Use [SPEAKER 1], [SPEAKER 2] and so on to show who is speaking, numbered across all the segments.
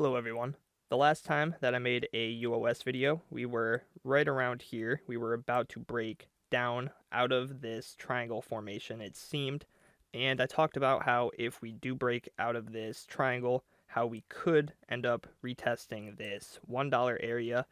[SPEAKER 1] Hello everyone. The last time that I made a UOS video, we were right around here. We were about to break down out of this triangle formation, it seemed, and I talked about how if we do break out of this triangle, how we could end up retesting this $1 area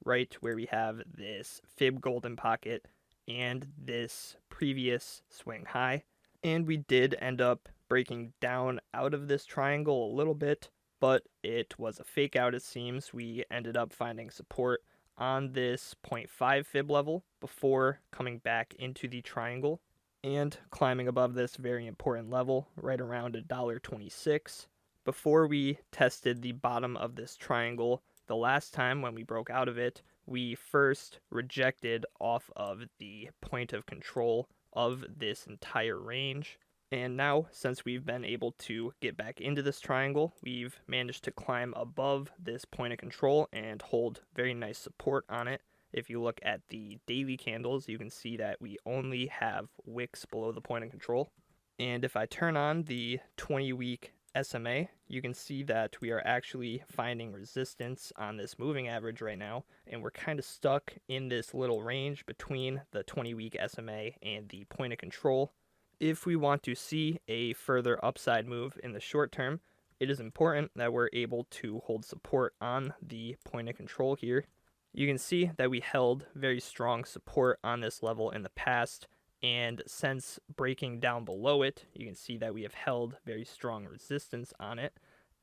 [SPEAKER 1] right where we have this fib golden pocket and this previous swing high. And we did end up breaking down out of this triangle a little bit, but it was a fake out, it seems. We ended up finding support on this 0.5 fib level before coming back into the triangle and climbing above this very important level right around $1.26 before we tested the bottom of this triangle. The last time when we broke out of it, we first rejected off of the point of control of this entire range. And now, since we've been able to get back into this triangle, we've managed to climb above this point of control and hold very nice support on it. If you look at the daily candles, you can see that we only have wicks below the point of control. And if I turn on the 20-week SMA, you can see that we are actually finding resistance on this moving average right now, and we're kind of stuck in this little range between the 20-week SMA and the point of control. If we want to see a further upside move in the short term, it is important that we're able to hold support on the point of control here. You can see that we held very strong support on this level in the past, and since breaking down below it, you can see that we have held very strong resistance on it.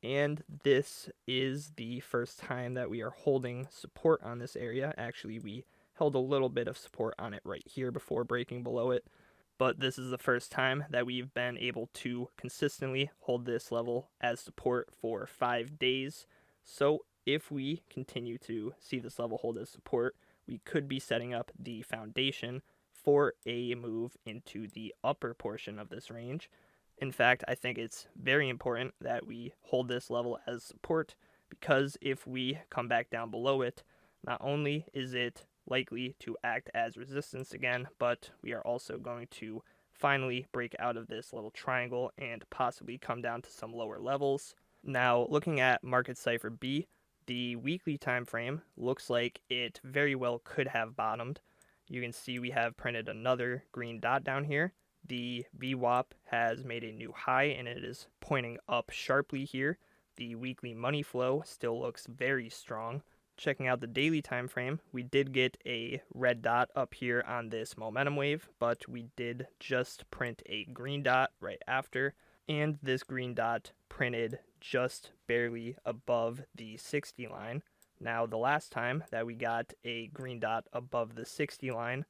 [SPEAKER 1] And this is the first time that we are holding support on this area. Actually, we held a little bit of support on it right here before breaking below it. But this is the first time that we've been able to consistently hold this level as support for 5 days. So if we continue to see this level hold as support, we could be setting up the foundation for a move into the upper portion of this range. In fact, I think it's very important that we hold this level as support, because if we come back down below it, not only is it likely to act as resistance again, but we are also going to finally break out of this little triangle and possibly come down to some lower levels. Now, looking at Market Cipher B, the weekly time frame looks like it very well could have bottomed. You can see we have printed another green dot down here. The VWAP has made a new high and it is pointing up sharply here. The weekly money flow still looks very strong. Checking out the daily time frame, we did get a red dot up here on this momentum wave, but we did just print a green dot right after, and this green dot printed just barely above the 60 line. Now, the last time that we got a green dot above the 60 line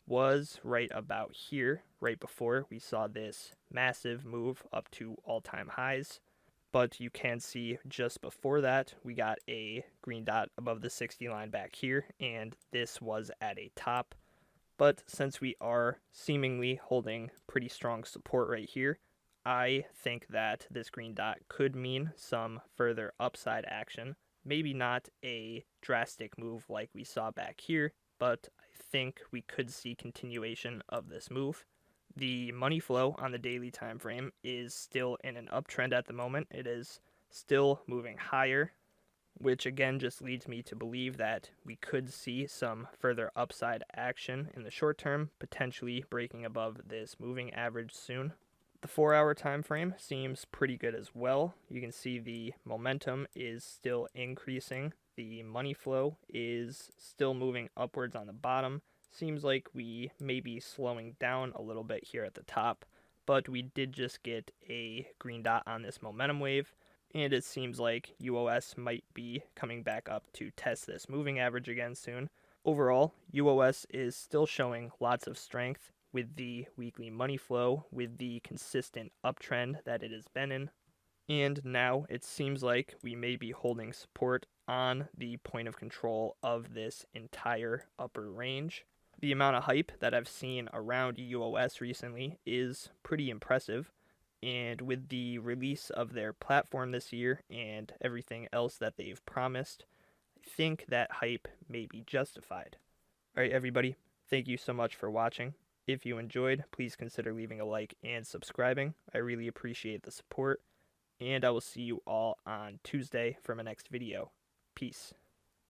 [SPEAKER 1] was right about here, right before we saw this massive move up to all-time highs. But you can see just before that, we got a green dot above the 60 line back here, and this was at a top. But since we are seemingly holding pretty strong support right here, I think that this green dot could mean some further upside action. Maybe not a drastic move like we saw back here, but I think we could see continuation of this move. The money flow on the daily time frame is still in an uptrend at the moment. It is still moving higher, which again just leads me to believe that we could see some further upside action in the short term, potentially breaking above this moving average soon. The 4-hour time frame seems pretty good as well. You can see the momentum is still increasing. The money flow is still moving upwards on the bottom. Seems like we may be slowing down a little bit here at the top, but we did just get a green dot on this momentum wave, and it seems like UOS might be coming back up to test this moving average again soon. Overall, UOS is still showing lots of strength with the weekly money flow, with the consistent uptrend that it has been in, and now it seems like we may be holding support on the point of control of this entire upper range. The amount of hype that I've seen around UOS recently is pretty impressive, and with the release of their platform this year and everything else that they've promised, I think that hype may be justified. Alright everybody, thank you so much for watching. If you enjoyed, please consider leaving a like and subscribing. I really appreciate the support. and I will see you all on Tuesday for my next video. Peace.